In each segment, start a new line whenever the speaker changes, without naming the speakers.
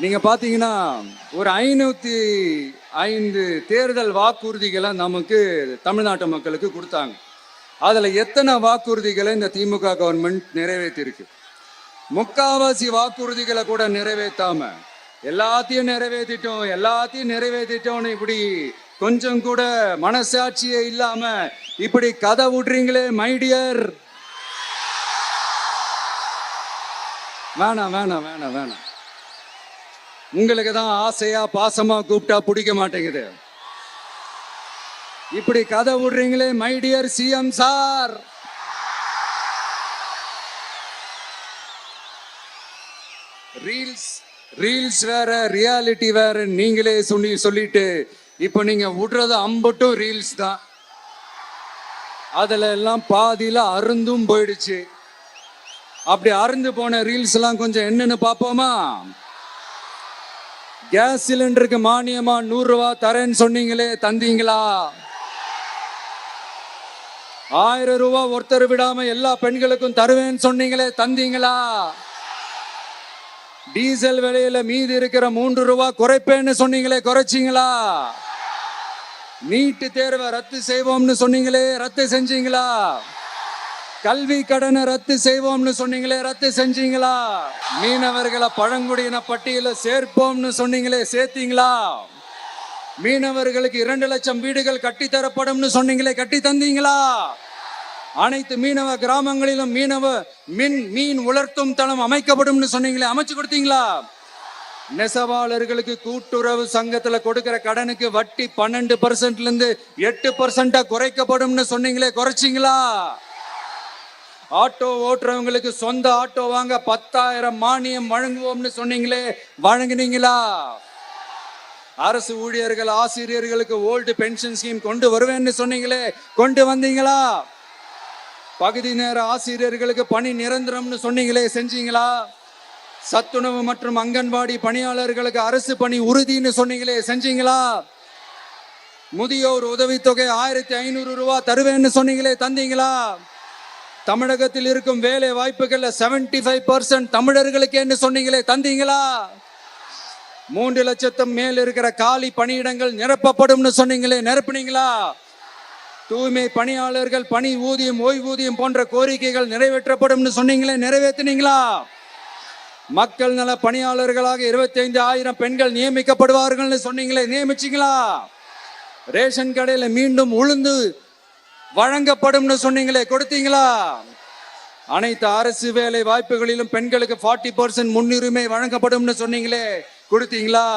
நீங்க பாத்தீங்கன்னா ஒரு 505 தேர்தல் வாக்குறுதிகளை நமக்கு தமிழ்நாட்டு மக்களுக்கு கொடுத்தாங்க. அதுல எத்தனை வாக்குறுதிகளை இந்த திமுக கவர்மெண்ட் நிறைவேற்றிருக்கு? முக்காவாசி வாக்குறுதிகளை கூட நிறைவேற்றாம எல்லாத்தையும் நிறைவேற்றிட்டோம்னு இப்படி கொஞ்சம் கூட மனசாட்சியே இல்லாம இப்படி கதை விடுறீங்களே மைடியர். வேணாம் வேணாம் வேணாம் வேணாம். உங்களுக்கு தான் ஆசையா பாசமா கூப்பிட்டா பிடிக்க மாட்டேங்குது. இப்படி கதை விடுறீங்களே மைடியர் சிஎம் சார். ரீல்ஸ் வேற ரியாலிட்டி வேற நீங்களே சொல்லிட்டு இப்ப நீங்க விடுறது அம்பட்டும் ரீல்ஸ் தான். அதுல எல்லாம் பாதியில அருந்தும் போயிடுச்சு. அப்படி அருந்து போன ரீல்ஸ் எல்லாம் கொஞ்சம் என்னன்னு பாப்போமா? கேஸ் சிலிண்டருக்கு மானியமா 100 ரூபாய் தரேன்னு சொன்னீங்களே, தந்தீங்களா? 1000 ரூபாய் ஒருத்தர் விடாம எல்லா பெண்களுக்கும் தருவேன்னு சொன்னீங்களே, தந்தீங்களா? டீசல் விலையில மீதி இருக்கிற 3 ரூபாய் குறைப்பேன்னு சொன்னீங்களே, குறைச்சிங்களா? நீட்டு தேர்வை ரத்து செய்வோம்னு சொன்னீங்களே, ரத்து செஞ்சீங்களா? கல்வி கடனை ரத்து செய்வோம்னு சொன்னீங்களே, ரத்து செஞ்சீங்களா? மீனவர்களை பழங்குடியின பட்டியல சேர்ப்போம்னு சொன்னீங்களே, சேர்த்தீங்களா? மீனவர்களுக்கு 2 லட்சம் வீடுகள் கட்டி தரப்படும்னு சொன்னீங்களே, கட்டி தந்தீங்களா? அனைத்து மீனவ கிராமங்களிலும் மீன் உலர்த்தும் தளம் அமைக்கப்படும் சொன்னீங்களே, அமைச்சு கொடுத்தீங்களா? நெசவாளர்களுக்கு கூட்டுறவு சங்கத்துல கொடுக்கிற கடனுக்கு வட்டி 12% 8% குறைக்கப்படும் சொன்னீங்களே, குறைச்சிங்களா? ஆட்டோ ஓட்டுறவங்களுக்கு சொந்த ஆட்டோ வாங்க 10,000 மானியம் வழங்குவோம்னு சொன்னீங்களே, வழங்கினீங்களா? அரசு ஊழியர்கள் ஆசிரியர்களுக்கு ஓல்டு பென்ஷன் ஸ்கீம் கொண்டு வருவேன்னு சொன்னீங்களே, கொண்டு வந்தீங்களா? பகுதி நேர ஆசிரியர்களுக்கு பணி நிரந்தரம்னு சொன்னீங்களே, செஞ்சீங்களா? சத்துணவு மற்றும் அங்கன்வாடி பணியாளர்களுக்கு அரசு பணி உறுதின்னு சொன்னீங்களே, செஞ்சீங்களா? முதியோர் உதவித்தொகை 1500 ரூபாய் தருவேன்னு சொன்னீங்களே, தந்தீங்களா? தமிழகத்தில் இருக்கும் வேலை வாய்ப்புகள்ல 75% தமிழர்களுக்கு என்ன சொன்னீங்களே, தந்தீங்களா? 3 லட்சத்துக்கு மேல் இருக்கிற காலி பணியிடங்கள் நிரப்பப்படும் சொன்னீங்களே, நிரப்புனீங்களா? தூய்மை பணியாளர்கள் பணி ஊதியம், ஓய்வூதியம் போன்ற கோரிக்கைகள் நிறைவேற்றப்படும் சொன்னீங்களே, நிறைவேற்றினீங்களா? மக்கள் நல பணியாளர்களாக 25,000 பெண்கள் நியமிக்கப்படுவார்கள் சொன்னீங்களே, நியமிச்சீங்களா? ரேஷன் கடையில மீண்டும் உளுந்து வழங்கப்படும் சொன்னீங்களே, கொடுத்தீங்களா? அனைத்து அரசு வேலை வாய்ப்புகளிலும் பெண்களுக்கு 40% முன்னுரிமை வழங்கப்படும் சொன்னீங்களே, கொடுத்தீங்களா?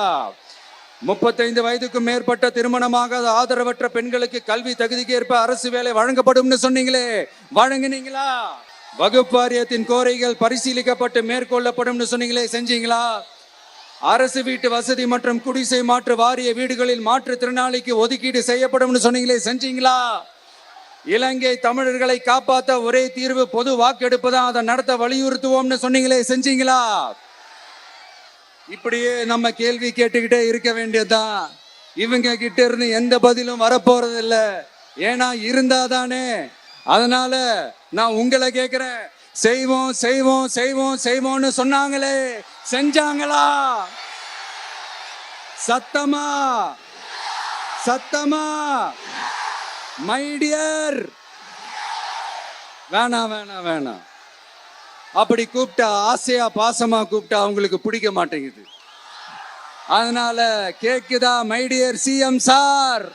35 வயதுக்கும் மேற்பட்ட திருமணமாக ஆதரவற்ற பெண்களுக்கு கல்வி தகுதிக்கு ஏற்ப அரசு வேலை வழங்கப்படும் சொன்னீங்களே, வழங்கினீங்களா? வகுப்பு வாரியத்தின் கோரிக்கைகள் பரிசீலிக்கப்பட்டு மேற்கொள்ளப்படும் சொன்னீங்களே, செஞ்சீங்களா? அரசு வீட்டு வசதி மற்றும் குடிசை மாற்று வாரிய வீடுகளில் மாற்றுத்திறனாளிக்கு ஒதுக்கீடு செய்யப்படும் சொன்னீங்களே, செஞ்சீங்களா? இலங்கை தமிழர்களை காப்பாற்ற ஒரே தீர்வு பொது வாக்கெடுப்பு தான், அதை நடத்த வலியுறுத்துவோம்னு சொன்னீங்களே, செஞ்சீங்களா? இப்படியே நம்ம கேள்வி கேட்டுக்கிட்டே இருக்க வேண்டியதுதான். இவங்க கிட்ட இருந்து எந்த பதிலும் வரப்போறது இல்ல. ஏன்னா இருந்தாதானே. அதனால நான் உங்களை கேட்கிறேன், செய்வோம் செய்வோம் செய்வோம் செய்வோம்னு சொன்னாங்களே, செஞ்சாங்களா? சத்தமா சத்தமா மைடியர். வேணாம் வேணாம் வேணாம். அப்படி கூப்பிட்டா, ஆசையா பாசமா கூப்பிட்டா அவங்களுக்கு பிடிக்க மாட்டேங்குது. அதனால கேக்குதா மைடியர் சிஎம் சார்?